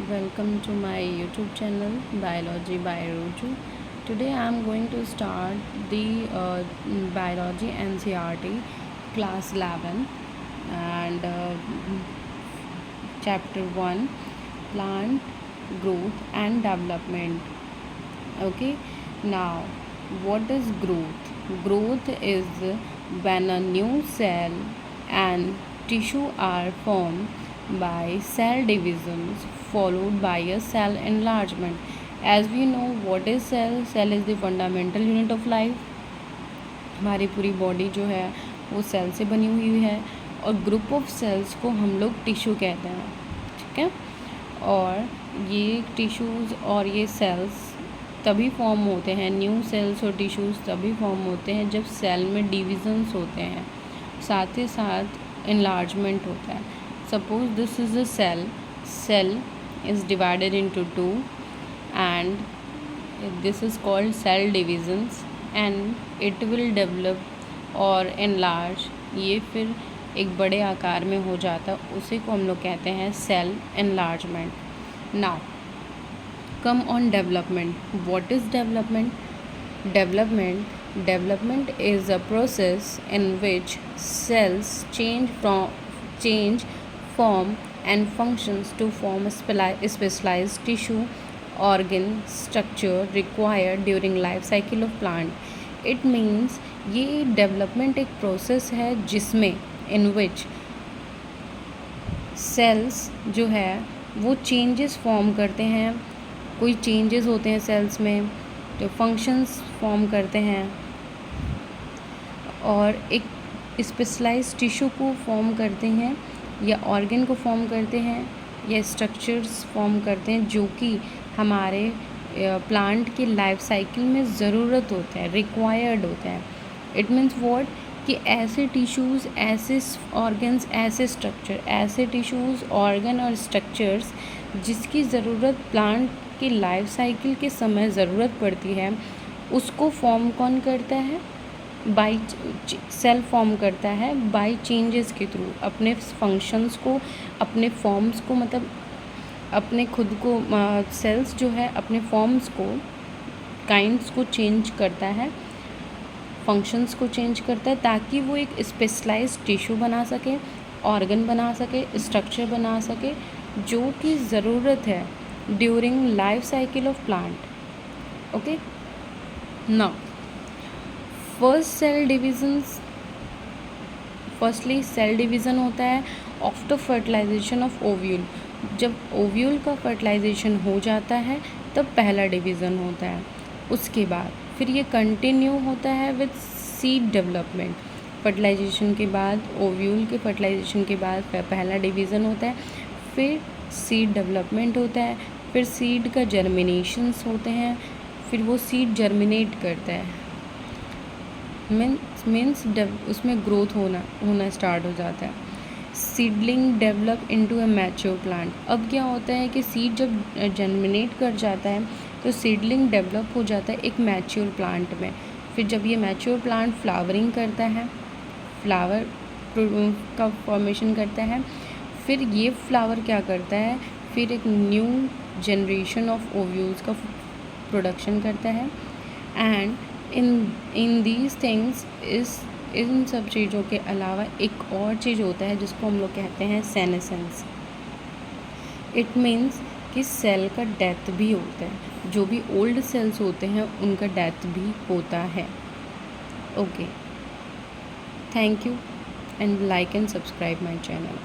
Welcome to my YouTube channel Biology by Ruju. Today I am going to start the Biology NCERT class 11 and chapter 1 plant growth and development. Okay, now what is growth? Growth is when a new cell and tissue are formed by cell divisions followed by a cell enlargement. As we know, what is cell? Cell is the fundamental unit of life. हमारी पूरी body जो है वो cell से बनी हुई है और ग्रुप ऑफ सेल्स को हम लोग टिश्यू कहते हैं. ठीक है, और ये टिश्यूज़ और ये सेल्स तभी फॉर्म होते हैं, न्यू सेल्स और टिश्यूज़ तभी फॉर्म होते हैं जब सेल में डिविजन्स होते हैं, साथ ही साथ इनलार्जमेंट होता है. Suppose this is a cell is divided into two and this is called cell divisions and it will develop और enlarge. ये फिर एक बड़े आकार में हो जाता है, उसी को हम लोग कहते हैं cell enlargement. Now come on development. What is development? Development is a process in which cells change form and functions to form a specialized tissue organ structure required during life cycle of plant. It means ये development एक process है जिसमें in which cells जो है वो changes form करते हैं, कोई changes होते हैं cells में जो functions form करते हैं और एक specialized tissue को form करते हैं या organ को form करते हैं या structures form करते हैं जो कि हमारे प्लांट की लाइफ साइकिल में ज़रूरत होते हैं, रिक्वायर्ड होते हैं. इट मीन्स व्हाट कि ऐसे टिश्यूज़, ऐसे ऑर्गन्स, ऐसे स्ट्रक्चर, ऐसे टिश्यूज़, ऑर्गन और स्ट्रक्चर्स जिसकी ज़रूरत प्लांट की लाइफ साइकिल के समय ज़रूरत पड़ती है, उसको फॉर्म कौन करता है? बाई सेल फॉर्म करता है बाई चेंजेस के थ्रू. अपने फंक्शंस को, अपने फॉर्म्स को, मतलब अपने खुद को सेल्स जो है अपने फॉर्म्स को, काइंड्स को चेंज करता है, फंक्शंस को चेंज करता है ताकि वो एक स्पेशलाइज्ड टिश्यू बना सके, ऑर्गन बना सके, स्ट्रक्चर बना सके जो कि ज़रूरत है during life cycle of plant. Okay, now firstly cell division होता है आफ्टर फर्टिलाइजेशन ऑफ ओव्यूल. जब ओव्यूल का फर्टिलाइजेशन हो जाता है तब पहला डिवीज़न होता है. उसके बाद फिर ये कंटिन्यू होता है विद सीड डेवलपमेंट. फर्टिलाइजेशन के बाद, ओव्यूल के फर्टिलाइजेशन के बाद पहला डिवीज़न होता है, फिर सीड डेवलपमेंट होता है, फिर सीड का जर्मिनेशंस होते हैं, फिर वो सीड जर्मिनेट करता है, मीन्स उसमें ग्रोथ होना स्टार्ट हो जाता है. Seedling develop into a mature plant. अब क्या होता है कि सीड जब जर्मिनेट कर जाता है तो सीडलिंग डेवलप हो जाता है एक मैच्योर प्लांट में. फिर जब ये मैच्योर प्लांट फ्लावरिंग करता है, फ्लावर का फॉर्मेशन करता है, फिर ये फ्लावर क्या करता है, फिर एक न्यू जनरेशन ऑफ ओव्यूल्स का प्रोडक्शन करता है. And in these things in सब चीज़ों के अलावा एक और चीज़ होता है जिसको हम लोग कहते हैं सेनेसेंस. इट मीन्स कि सेल का डेथ भी होता है. जो भी ओल्ड सेल्स होते हैं उनका डेथ भी होता है. Okay, thank you and like and subscribe my channel.